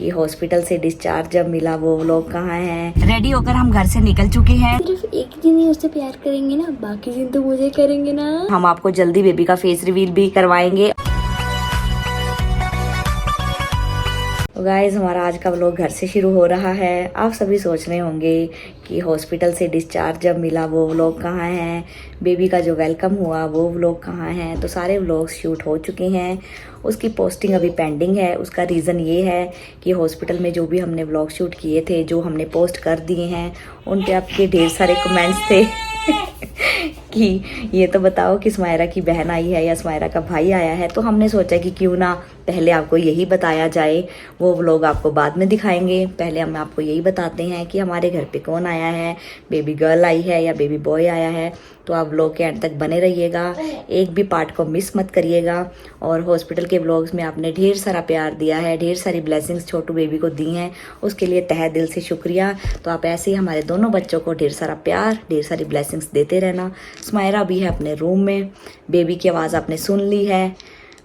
कि हॉस्पिटल से डिस्चार्ज जब मिला वो लोग कहाँ हैं। रेडी होकर हम घर से निकल चुके हैं। सिर्फ एक दिन ही उससे प्यार करेंगे ना, बाकी दिन तो मुझे करेंगे ना। हम आपको जल्दी बेबी का फेस रिवील भी करवाएंगे। तो गाइज हमारा आज का व्लॉग घर से शुरू हो रहा है। आप सभी सोच रहे होंगे कि हॉस्पिटल से डिस्चार्ज जब मिला वो व्लॉग कहाँ हैं, बेबी का जो वेलकम हुआ वो व्लॉग कहाँ हैं। तो सारे व्लॉग्स शूट हो चुके हैं, उसकी पोस्टिंग अभी पेंडिंग है। उसका रीज़न ये है कि हॉस्पिटल में जो भी हमने व्लॉग शूट किए थे, जो हमने पोस्ट कर दिए हैं, उन पे आपके ढेर सारे कमेंट्स थे कि ये तो बताओ कि स्मायरा की बहन आई है या स्मायरा का भाई आया है। तो हमने सोचा कि क्यों ना पहले आपको यही बताया जाए, वो व्लॉग आपको बाद में दिखाएंगे। पहले हम आपको यही बताते हैं कि हमारे घर पे कौन आया है, बेबी गर्ल आई है या बेबी बॉय आया है। तो आप व्लॉग के एंड तक बने रहिएगा, एक भी पार्ट को मिस मत करिएगा। और हॉस्पिटल के व्लॉग्स में आपने ढेर सारा प्यार दिया है, ढेर सारी ब्लेसिंग्स छोटू बेबी को दी हैं, उसके लिए तहे दिल से शुक्रिया। तो आप ऐसे ही हमारे दोनों बच्चों को ढेर सारा प्यार, ढेर सारी ब्लेसिंग्स देते रहना। स्मायरा भी है अपने रूम में, बेबी की आवाज़ आपने सुन ली है।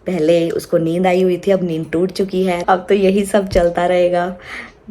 पहले उसको नींद आई हुई थी, अब नींद टूट चुकी है। अब तो यही सब चलता रहेगा,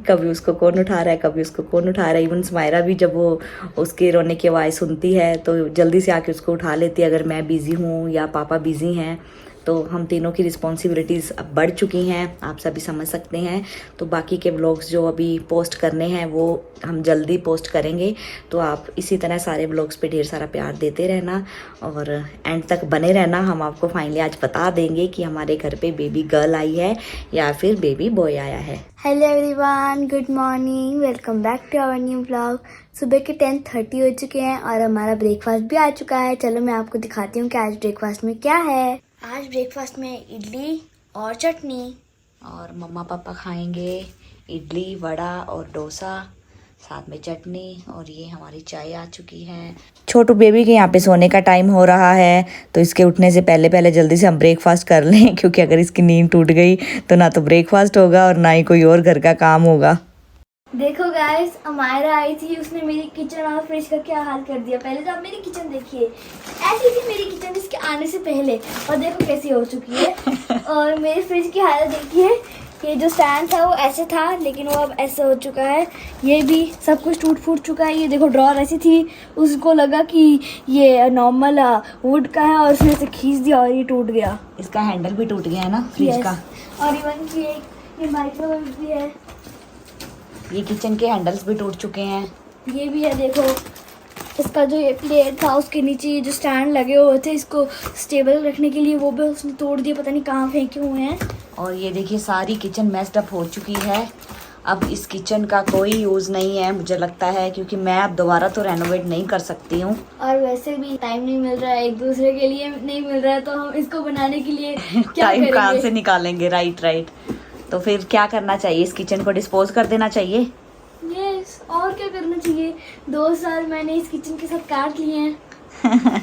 कभी उसको कौन उठा रहा है, कभी उसको कौन उठा रहा है। इवन स्मायरा भी जब वो उसके रोने की आवाज़ सुनती है तो जल्दी से आके उसको उठा लेती है, अगर मैं बिज़ी हूँ या पापा बिज़ी हैं। तो हम तीनों की रिस्पॉन्सिबिलिटीज़ अब बढ़ चुकी हैं, आप सभी समझ सकते हैं। तो बाकी के व्लॉग्स जो अभी पोस्ट करने हैं वो हम जल्दी पोस्ट करेंगे। तो आप इसी तरह सारे व्लॉग्स पे ढेर सारा प्यार देते रहना और एंड तक बने रहना। हम आपको फाइनली आज बता देंगे कि हमारे घर पे बेबी गर्ल आई है या फिर बेबी बॉय आया है। Hello everyone, good morning, welcome back to our new vlog. सुबह के 10:30 हो चुके हैं और हमारा ब्रेकफास्ट भी आ चुका है। चलो मैं आपको दिखाती हूँ कि आज ब्रेकफास्ट में क्या है। आज ब्रेकफास्ट में इडली और चटनी, और मम्मा पापा खाएंगे इडली, वड़ा और डोसा, साथ में चटनी। और ये हमारी चाय आ चुकी है। छोटू बेबी के यहाँ पे सोने का टाइम हो रहा है, तो इसके उठने से पहले पहले जल्दी से हम ब्रेकफास्ट कर लें, क्योंकि अगर इसकी नींद टूट गई तो ना तो ब्रेकफास्ट होगा और ना ही कोई और घर का काम होगा। देखो गाइस, अमायरा आई थी, उसने मेरी किचन और फ्रिज का क्या हाल कर दिया। पहले तो आप मेरी किचन देखिए, ऐसी थी मेरी किचन इसके आने से पहले, और देखो कैसी हो चुकी है। और मेरे फ्रिज की हालत देखिए, ये जो स्टैंड था वो ऐसे था, लेकिन वो अब ऐसे हो चुका है। ये भी सब कुछ टूट फूट चुका है। ये देखो ड्रॉर ऐसी थी, उसको लगा कि ये नॉर्मल वुड का है और उसने से खींच दिया और ये टूट गया। इसका हैंडल भी टूट गया है ना फ्रिज का। और इवन की ये माइक्रोवेव भी है, ये किचन के हैंडल्स भी टूट चुके हैं। ये भी है। देखो इसका जो ये प्लेट था उसके नीचे ये जो स्टैंड लगे हुए थे इसको स्टेबल रखने के लिए, वो भी उसने तोड़ दिया, पता नहीं कहाँ फेंके हुए हैं। और ये देखिए सारी किचन मेस्ड अप हो चुकी है। अब इस किचन का कोई यूज़ नहीं है मुझे लगता है, क्योंकि मैं अब दोबारा तो रेनोवेट नहीं कर सकती हूँ। और वैसे भी टाइम नहीं मिल रहा है, एक दूसरे के लिए नहीं मिल रहा है, तो हम इसको बनाने के लिए क्या टाइम कहाँ करेंगे? से निकालेंगे? राइट। तो फिर क्या करना चाहिए? इस किचन को डिस्पोज कर देना चाहिए। यस, और क्या करना चाहिए। 2 साल मैंने इस किचन के साथ काट लिए हैं।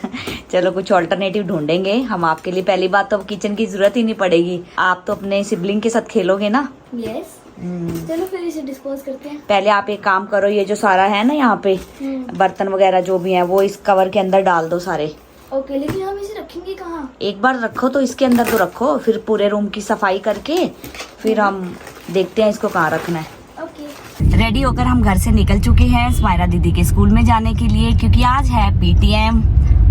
चलो कुछ ऑल्टरनेटिव ढूंढेंगे हम आपके लिए। पहली बात तो अब किचन की जरूरत ही नहीं पड़ेगी, आप तो अपने सिबलिंग के साथ खेलोगे ना। यस, चलो फिर इसे डिस्पोज करते हैं। पहले आप एक काम करो, ये जो सारा है ना यहाँ पे बर्तन वगैरह जो भी है वो इस कवर के अंदर डाल दो सारे। ओके, लेकिन हम इसे रखेंगे कहाँ? एक बार रखो तो इसके अंदर तो रखो, फिर पूरे रूम की सफाई करके फिर हम देखते हैं इसको कहाँ रखना है। ओके। रेडी होकर हम घर से निकल चुके हैं स्मायरा दीदी के स्कूल में जाने के लिए, क्योंकि आज है पीटीएम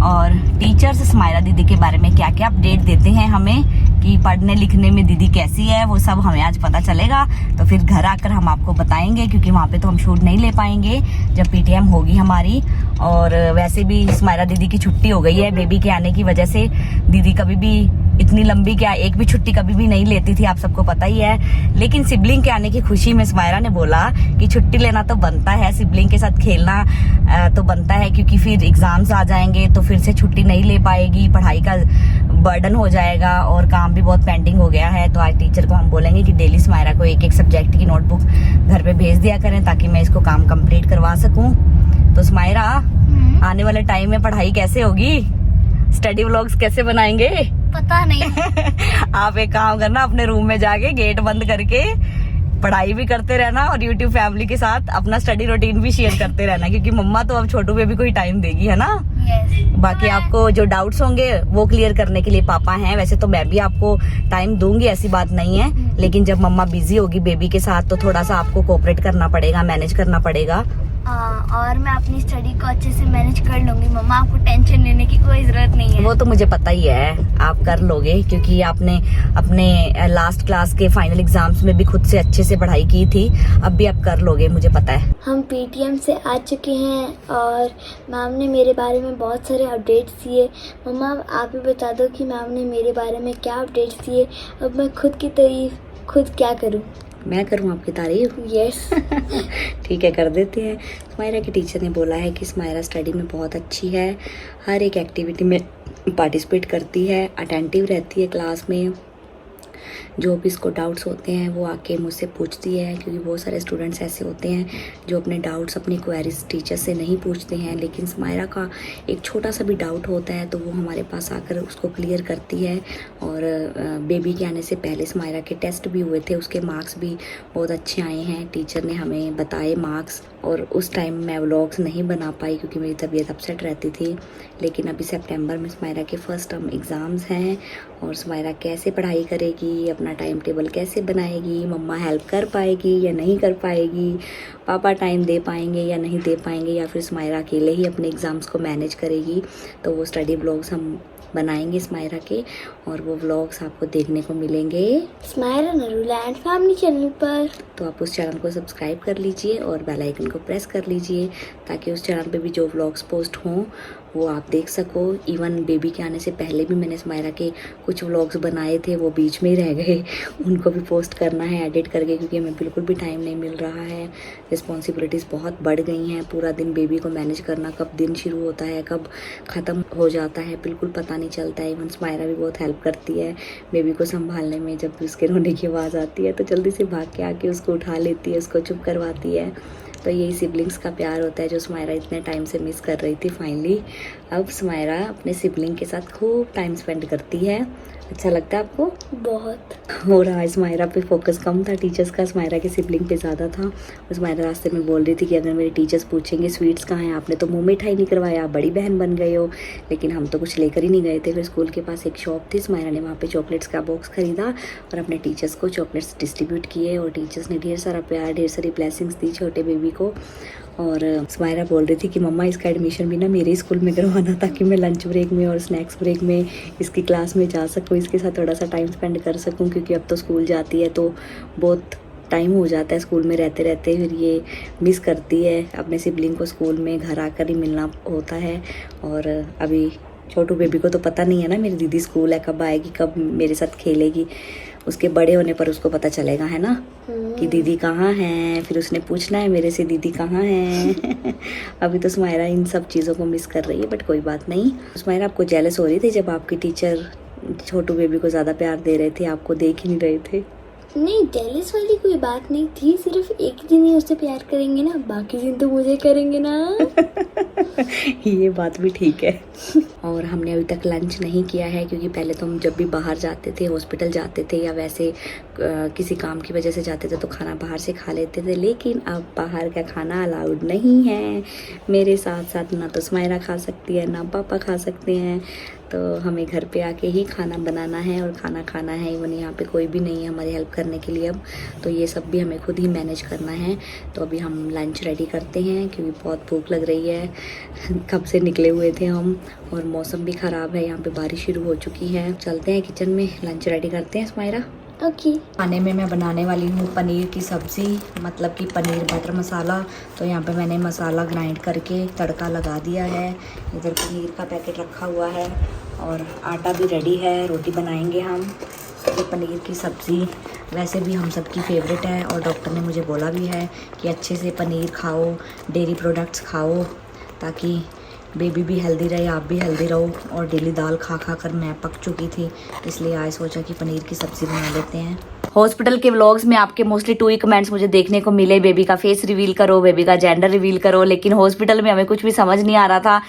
और टीचर्स स्मायरा दीदी के बारे में क्या क्या अपडेट देते हैं हमें कि पढ़ने लिखने में दीदी कैसी है, वो सब हमें आज पता चलेगा। तो फिर घर आकर हम आपको बताएंगे, क्योंकि वहाँ पे तो हम शूट नहीं ले पाएंगे जब पीटीएम होगी हमारी। और वैसे भी स्मायरा दीदी की छुट्टी हो गई है बेबी के आने की वजह से। दीदी कभी भी इतनी लंबी क्या, एक भी छुट्टी कभी भी नहीं लेती थी, आप सबको पता ही है। लेकिन सिबलिंग के आने की खुशी में स्मायरा ने बोला कि छुट्टी लेना तो बनता है, सिबलिंग के साथ खेलना तो बनता है, क्योंकि फिर एग्जाम्स आ जाएंगे तो फिर से छुट्टी नहीं ले पाएगी, पढ़ाई का बर्डन हो जाएगा और काम भी बहुत पेंडिंग हो गया है। तो आज टीचर को हम बोलेंगे कि डेली स्मायरा को एक एक सब्जेक्ट की नोटबुक घर पे भेज दिया करें, ताकि मैं इसको काम कंप्लीट करवा सकूं। तो स्मायरा, आने वाले टाइम में पढ़ाई कैसे होगी? स्टडी व्लॉग्स कैसे बनाएंगे? पता नहीं। आप एक काम करना, अपने रूम में जाके गेट बंद करके पढ़ाई भी करते रहना और यूट्यूब फैमिली के साथ अपना स्टडी रूटीन भी शेयर करते रहना, क्योंकि मम्मा तो अब छोटू बेबी को ही टाइम देगी, है ना। यस। बाकी आपको जो डाउट्स होंगे वो क्लियर करने के लिए पापा हैं। वैसे तो मैं भी आपको टाइम दूंगी, ऐसी बात नहीं है, लेकिन जब मम्मा बिजी होगी बेबी के साथ तो थोड़ा सा आपको कोऑपरेट करना पड़ेगा, मैनेज करना पड़ेगा। और मैं अपनी स्टडी को अच्छे से मैनेज कर लूंगी मम्मा, आपको टेंशन लेने की कोई जरूरत नहीं है। वो तो मुझे पता ही है आप कर लोगे, क्योंकि आपने अपने लास्ट क्लास के फाइनल एग्जाम्स में भी खुद से अच्छे से पढ़ाई की थी, अब भी आप कर लोगे, मुझे पता है। हम पीटीएम से आ चुके हैं और मैम ने मेरे बारे में बहुत सारे अपडेट्स दिए। मम्मा आप ही बता दो कि मैम ने मेरे बारे में क्या अपडेट्स दिए। अब मैं खुद की तारीफ खुद क्या करूं। मैं करूं आपकी तारीफ? यस। ठीक है, कर देते हैं। स्मायरा की टीचर ने बोला है कि स्मायरा स्टडी में बहुत अच्छी है, हर एक एक्टिविटी में पार्टिसिपेट करती है, अटेंटिव रहती है क्लास में, जो भी इसको डाउट्स होते हैं वो आके मुझसे पूछती है, क्योंकि बहुत सारे स्टूडेंट्स ऐसे होते हैं जो अपने डाउट्स अपनी क्वेरीज टीचर से नहीं पूछते हैं, लेकिन स्मायरा का एक छोटा सा भी डाउट होता है तो वो हमारे पास आकर उसको क्लियर करती है। और बेबी के आने से पहले स्मायरा के टेस्ट भी हुए थे, उसके मार्क्स भी बहुत अच्छे आए हैं, टीचर ने हमें बताए मार्क्स। और उस टाइम मैं व्लॉग्स नहीं बना पाई क्योंकि मेरी तबीयत अपसेट रहती थी, लेकिन अभी सितंबर में स्मायरा के फर्स्ट टर्म एग्ज़ाम्स हैं और स्मायरा कैसे पढ़ाई करेगी, अपना टाइम टेबल कैसे बनाएगी, मम्मा हेल्प कर पाएगी या नहीं कर पाएगी, पापा टाइम दे पाएंगे या नहीं दे पाएंगे, या फिर स्मायरा अकेले ही अपने एग्ज़ाम्स को मैनेज करेगी, तो वो स्टडी ब्लॉग्स हम बनाएंगे स्मायरा के, और वो व्लॉग्स आपको देखने को मिलेंगे Smaira Narula and family channel पर। तो आप उस चैनल को सब्सक्राइब कर लीजिए और बेल आइकन को प्रेस कर लीजिए, ताकि उस चैनल पे भी जो व्लॉग्स पोस्ट हों वो आप देख सको। इवन बेबी के आने से पहले भी मैंने स्मायरा के कुछ व्लॉग्स बनाए थे, वो बीच में ही रह गए, उनको भी पोस्ट करना है एडिट करके, क्योंकि हमें बिल्कुल भी टाइम नहीं मिल रहा है। रिस्पॉन्सिबिलिटीज़ बहुत बढ़ गई हैं, पूरा दिन बेबी को मैनेज करना, कब दिन शुरू होता है कब ख़त्म हो जाता है बिल्कुल पता नहीं चलता है। इवन स्मायरा भी बहुत हेल्प करती है बेबी को संभालने में, जब भी उसके रोने की आवाज़ आती है तो जल्दी से भाग के आके उसको उठा लेती है, उसको चुप करवाती है। तो यही सिबलिंग्स का प्यार होता है जो स्मायरा इतने टाइम से मिस कर रही थी। फाइनली अब स्मायरा अपने सिबलिंग के साथ खूब टाइम स्पेंड करती है। अच्छा लगता है आपको? बहुत। और आज स्मायरा पे फोकस कम था टीचर्स का, स्मायरा के सिबलिंग पे ज़्यादा था। और स्मायरा रास्ते में बोल रही थी कि अगर मेरे टीचर्स पूछेंगे स्वीट्स कहाँ हैं, आपने तो मुंह मिठाई नहीं करवाया, आप बड़ी बहन बन गए हो, लेकिन हम तो कुछ लेकर ही नहीं गए थे। फिर स्कूल के पास एक शॉप थी, स्मायरा ने वहाँ पे चॉकलेट्स का बॉक्स खरीदा और अपने टीचर्स को चॉकलेट्स डिस्ट्रीब्यूट किए, और टीचर्स ने ढेर सारा प्यार, ढेर सारी ब्लेसिंग्स दी छोटे बेबी को। और स्मायरा बोल रही थी कि मम्मा इसका एडमिशन भी ना मेरे स्कूल में करवाना, ताकि मैं लंच ब्रेक में और स्नैक्स ब्रेक में इसकी क्लास में जा सकूँ, इसके साथ थोड़ा सा टाइम स्पेंड कर सकूँ, क्योंकि अब तो स्कूल जाती है तो बहुत टाइम हो जाता है स्कूल में रहते रहते, फिर ये मिस करती है अपने सिबलिंग को, स्कूल में घर आकर ही मिलना होता है। और अभी छोटू बेबी को तो पता नहीं है ना मेरी दीदी स्कूल है, कब आएगी, कब मेरे साथ खेलेगी, उसके बड़े होने पर उसको पता चलेगा, है ना, कि दीदी कहाँ है, फिर उसने पूछना है मेरे से दीदी कहाँ है। अभी तो स्मायरा इन सब चीज़ों को मिस कर रही है, बट कोई बात नहीं। स्मायरा आपको जेलस हो रही थी जब आपकी टीचर छोटू बेबी को ज़्यादा प्यार दे रहे थे, आपको देख ही नहीं रहे थे? नहीं, जेलस वाली कोई बात नहीं थी, सिर्फ एक दिन ही उससे प्यार करेंगे ना, बाकी दिन तो मुझे करेंगे ना। ये बात भी ठीक है। और हमने अभी तक लंच नहीं किया है, क्योंकि पहले तो हम जब भी बाहर जाते थे, हॉस्पिटल जाते थे या वैसे किसी काम की वजह से जाते थे तो खाना बाहर से खा लेते थे, लेकिन अब बाहर का खाना अलाउड नहीं है। मेरे साथ साथ ना तो स्मायरा खा सकती है ना पापा खा सकते हैं, तो हमें घर पे आके ही खाना बनाना है और खाना खाना है। इवन यहाँ पे कोई भी नहीं है हमारी हेल्प करने के लिए अब, तो ये सब भी हमें खुद ही मैनेज करना है। तो अभी हम लंच रेडी करते हैं, क्योंकि बहुत भूख लग रही है, कब से निकले हुए थे हम, और मौसम भी ख़राब है, यहाँ पे बारिश शुरू हो चुकी है। चलते हैं किचन में, लंच रेडी करते हैं स्मायरा। ओके। खाने में मैं बनाने वाली हूँ पनीर की सब्ज़ी, मतलब कि पनीर बटर मसाला। तो यहाँ पे मैंने मसाला ग्राइंड करके तड़का लगा दिया है, इधर पनीर का पैकेट रखा हुआ है और आटा भी रेडी है, रोटी बनाएंगे हम। ये पनीर की सब्ज़ी वैसे भी हम सबकी फेवरेट है, और डॉक्टर ने मुझे बोला भी है कि अच्छे से पनीर खाओ, डेयरी प्रोडक्ट्स खाओ, ताकि बेबी भी हेल्दी रहे, आप भी हेल्दी रहो। और डेली दाल खा खा कर मैं पक चुकी थी, इसलिए आज सोचा कि पनीर की सब्ज़ी बना लेते हैं। हॉस्पिटल के व्लॉग्स में आपके मोस्टली 2 ही कमेंट्स मुझे देखने को मिले, बेबी का फेस रिवील करो, बेबी का जेंडर रिवील करो, लेकिन हॉस्पिटल में हमें कुछ भी समझ नहीं आ रहा था।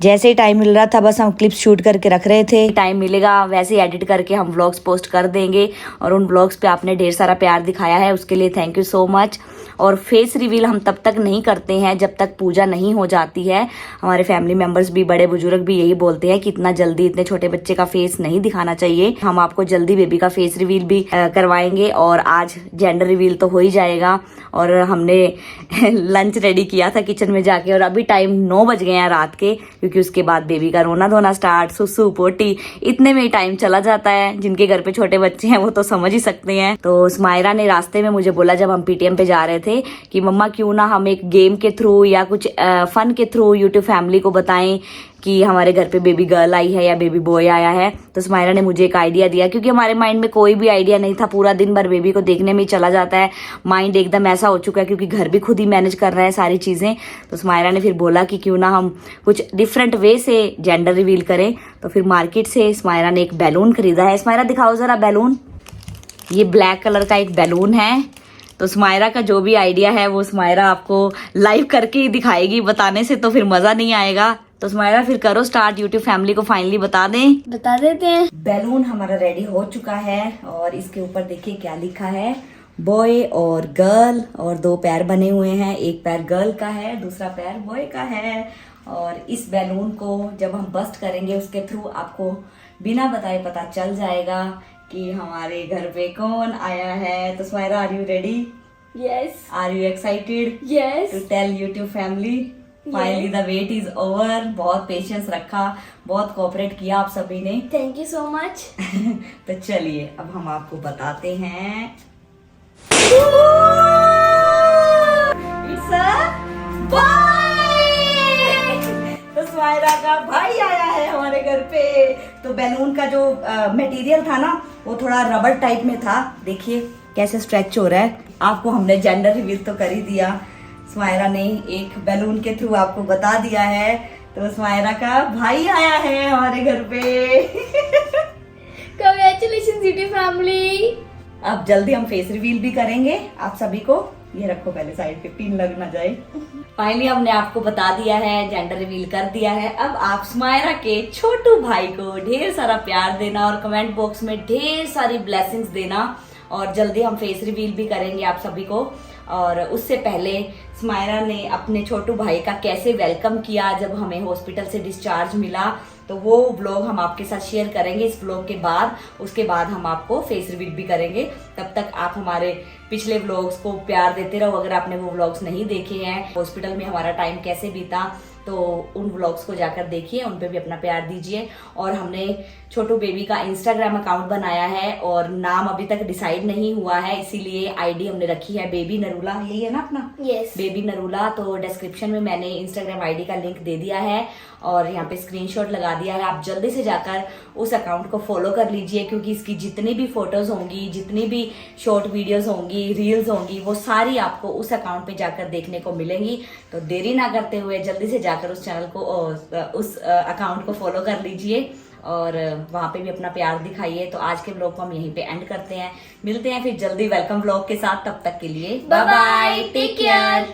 जैसे ही टाइम मिल रहा था बस हम क्लिप्स शूट करके रख रहे थे, टाइम मिलेगा वैसे ही एडिट करके हम व्लॉग्स पोस्ट कर देंगे। और उन व्लॉग्स पे आपने ढेर सारा प्यार दिखाया है, उसके लिए थैंक यू सो मच। और फेस रिवील हम तब तक नहीं करते हैं जब तक पूजा नहीं हो जाती है। हमारे फैमिली मेंबर्स भी, बड़े बुजुर्ग भी यही बोलते हैं कि इतना जल्दी इतने छोटे बच्चे का फेस नहीं दिखाना चाहिए। हम आपको जल्दी बेबी का फेस रिवील भी करवाएंगे और आज जेंडर रिवील तो हो ही जाएगा। और हमने लंच रेडी किया था किचन में जाके और अभी टाइम 9 बज गए हैं रात के, क्योंकि उसके बाद बेबी का रोना धोना स्टार्ट, सुसु पोटी, इतने में ही टाइम चला जाता है। जिनके घर पे छोटे बच्चे हैं वो तो समझ ही सकते हैं। तो स्मायरा ने रास्ते में मुझे बोला जब हम पीटीएम पे जा रहे थे कि मम्मा क्यों ना हम एक गेम के थ्रू या कुछ फन के थ्रू यूट्यूब फैमिली को बताएं कि हमारे घर पे बेबी गर्ल आई है या बेबी बॉय आया है। तो स्मायरा ने मुझे एक आइडिया दिया, क्योंकि हमारे माइंड में कोई भी आइडिया नहीं था, पूरा दिन भर बेबी को देखने में ही चला जाता है, माइंड एकदम ऐसा हो चुका है क्योंकि घर भी खुद ही मैनेज कर रहा है सारी चीजें। तो स्मायरा ने फिर बोला कि क्यों ना हम कुछ डिफरेंट वे से जेंडर रिवील करें। तो फिर मार्केट से स्मायरा ने एक बैलून खरीदा है। स्मायरा दिखाओ जरा बैलून, ये ब्लैक कलर का एक बैलून है। तो स्मायरा का जो भी आइडिया है वो स्मायरा आपको लाइव करके ही दिखाएगी, बताने से तो फिर मजा नहीं आएगा। तो स्मायरा फिर करो स्टार्ट, यूट्यूब फैमिली को फाइनली बता देते हैं। बैलून हमारा रेडी हो चुका है और इसके ऊपर देखिए क्या लिखा है, बॉय और गर्ल, और 2 पैर बने हुए हैं, एक पैर गर्ल का है, दूसरा पैर बॉय का है। और इस बैलून को जब हम बस्ट करेंगे उसके थ्रू आपको बिना बताए पता चल जाएगा कि हमारे घर पे कौन आया है। तो Smaira, are you ready? Yes. Are you excited? Yes. To tell YouTube family finally the wait is over. बहुत पेशेंस रखा, बहुत कोऑपरेट किया आप सभी ने, थैंक यू सो मच। तो चलिए अब हम आपको बताते हैं। It's a boy! तो स्मायरा का भाई आया है हमारे घर पे। तो बैलून का जो मटेरियल था ना वो थोड़ा रबर टाइप में था, देखिए कैसे स्ट्रेच हो रहा है। आपको हमने जेंडर रिवील तो कर ही दिया, स्मायरा ने एक बैलून के थ्रू आपको बता दिया है। तो स्मायरा का भाई आया है हमारे घर पे। Congratulations YouTube family. अब जल्दी हम फेस रिवील भी करेंगे आप सभी को। ये रखो पहले साइड पे, पिन लग ना जाए। फाइनली हमने आपको बता दिया है, जेंडर रिवील कर दिया है। अब आप स्मायरा के छोटू भाई को ढेर सारा प्यार देना और कमेंट बॉक्स में ढेर सारी ब्लेसिंग्स देना। और जल्दी हम फेस रिवील भी करेंगे आप सभी को। और उससे पहले स्मायरा ने अपने छोटू भाई का कैसे वेलकम किया जब हमें हॉस्पिटल से डिस्चार्ज मिला, तो वो व्लॉग हम आपके साथ शेयर करेंगे इस व्लॉग के बाद। उसके बाद हम आपको फेस रिवील भी करेंगे। तब तक आप हमारे पिछले व्लॉग्स को प्यार देते रहो। अगर आपने वो व्लॉग्स नहीं देखे हैं, हॉस्पिटल में हमारा टाइम कैसे बीता, तो उन व्लॉग्स को जाकर देखिए, उन पे भी अपना प्यार दीजिए। और हमने छोटू बेबी का इंस्टाग्राम अकाउंट बनाया है और नाम अभी तक डिसाइड नहीं हुआ है, इसीलिए आईडी हमने रखी है बेबी नरूला, यही है ना अपना? Yes, baby Narula. तो डिस्क्रिप्शन में मैंने इंस्टाग्राम आईडी का लिंक दे दिया है और यहाँ पे स्क्रीनशॉट लगा दिया है। आप जल्दी से जाकर उस अकाउंट को फॉलो कर लीजिए, क्योंकि इसकी जितनी भी फोटोज होंगी, जितनी भी शॉर्ट वीडियोस होंगी, रील्स होंगी, वो सारी आपको उस अकाउंट पे जाकर देखने को मिलेंगी। तो देरी ना करते हुए जल्दी से जाकर उस चैनल को, उस अकाउंट को फॉलो कर लीजिए और वहां पे भी अपना प्यार दिखाइए। तो आज के व्लॉग को हम यहीं पे एंड करते हैं, मिलते हैं फिर जल्दी वेलकम व्लॉग के साथ। तब तक के लिए बाय बाय, टेक केयर।